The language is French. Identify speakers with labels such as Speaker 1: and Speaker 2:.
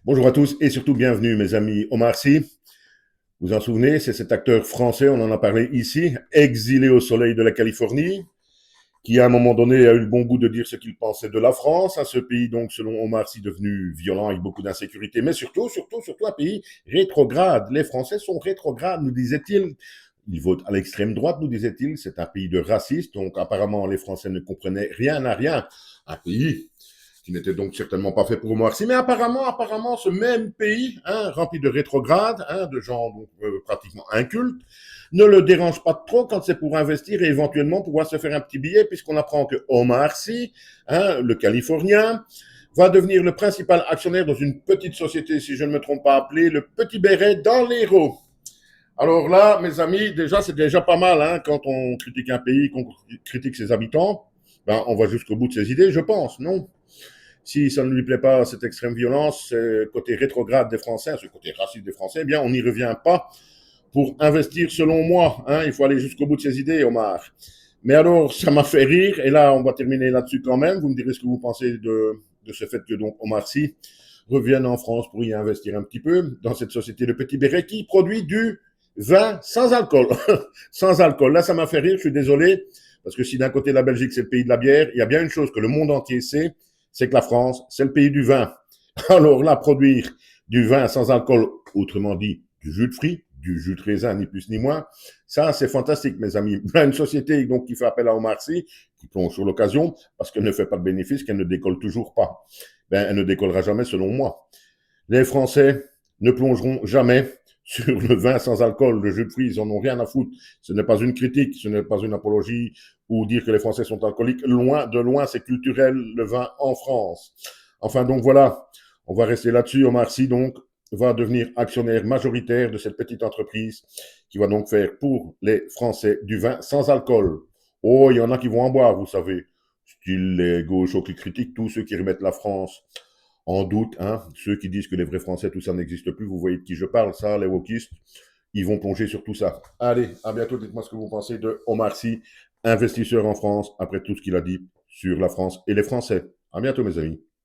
Speaker 1: Bonjour à tous et surtout bienvenue mes amis. Omar Sy, vous vous en souvenez, c'est cet acteur français, on en a parlé ici, exilé au soleil de la Californie, qui à un moment donné a eu le bon goût de dire ce qu'il pensait de la France, à ce pays donc selon Omar Sy devenu violent avec beaucoup d'insécurité, mais surtout un pays rétrograde. Les Français sont rétrogrades, nous disait-il. Ils votent à l'extrême droite, nous disait-il. C'est un pays de racistes, donc apparemment les Français ne comprenaient rien à rien. Un pays qui n'était donc certainement pas fait pour Omar Sy, mais apparemment, ce même pays, rempli de rétrogrades, de gens donc, pratiquement incultes, ne le dérange pas trop quand c'est pour investir et éventuellement pouvoir se faire un petit billet, puisqu'on apprend que Omar Sy, le Californien, va devenir le principal actionnaire dans une petite société, si je ne me trompe pas, appelée le Petit Béret dans l'Hérault. Alors là, mes amis, déjà, c'est déjà pas mal quand on critique un pays, qu'on critique ses habitants. Ben, on va jusqu'au bout de ses idées, je pense, non? Si ça ne lui plaît pas, cette extrême violence, ce côté rétrograde des Français, ce côté raciste des Français, eh bien, on n'y revient pas pour investir selon moi. Il faut aller jusqu'au bout de ses idées, Omar. Mais alors, ça m'a fait rire, et là, on va terminer là-dessus quand même. Vous me direz ce que vous pensez de ce fait que donc Omar Sy revienne en France pour y investir un petit peu dans cette société de Petit Béret qui produit du vin sans alcool. Sans alcool. Là, ça m'a fait rire, je suis désolé, parce que si d'un côté la Belgique, c'est le pays de la bière, il y a bien une chose que le monde entier sait, c'est que la France, c'est le pays du vin. Alors là, produire du vin sans alcool, autrement dit, du jus de fruits, du jus de raisin, ni plus ni moins, ça, c'est fantastique, mes amis. Une société donc qui fait appel à Omar Sy, qui plonge sur l'occasion, parce qu'elle ne fait pas de bénéfice, qu'elle ne décolle toujours pas. Ben, elle ne décollera jamais, selon moi. Les Français ne plongeront jamais sur le vin sans alcool, le jus de fruits, ils en ont rien à foutre. Ce n'est pas une critique, ce n'est pas une apologie ou dire que les Français sont alcooliques. Loin de loin, c'est culturel, le vin en France. Enfin, donc voilà, on va rester là-dessus. Omar Sy, donc, va devenir actionnaire majoritaire de cette petite entreprise qui va donc faire pour les Français du vin sans alcool. Oh, il y en a qui vont en boire, vous savez. Style les gauchos qui critiquent tous ceux qui remettent la France en doute, ceux qui disent que les vrais Français, tout ça n'existe plus, vous voyez de qui je parle, ça, les wokistes, ils vont plonger sur tout ça. Allez, à bientôt, dites-moi ce que vous pensez de Omar Sy, investisseur en France, après tout ce qu'il a dit sur la France et les Français. À bientôt, mes amis.